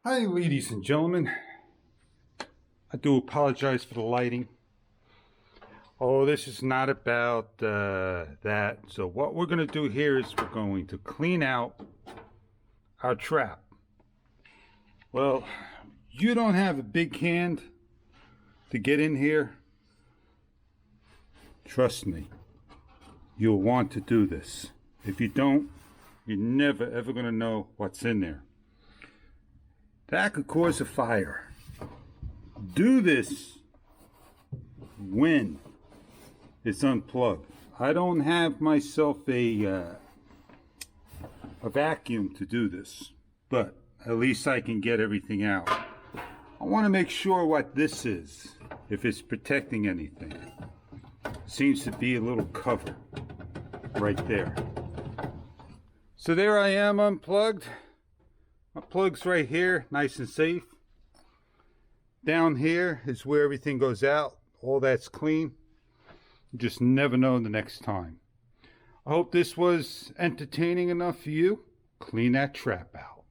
Hi, ladies and gentlemen. I do apologize for the lighting. Oh, this is not about that. So what we're going to do here is we're going to clean out our trap. Well, you don't have a big hand to get in here. Trust me, you'll want to do this. If you don't, you're never ever going to know what's in there. That could cause a fire. Do this when it's unplugged. I don't have myself a vacuum to do this, but at least I can get everything out. I want to make sure what this is, if it's protecting anything. Seems to be a little cover right there. So there I am unplugged. My plug's right here, nice and safe. Down here is where everything goes out. All that's clean. You just never know the next time. I hope this was entertaining enough for you. Clean that trap out.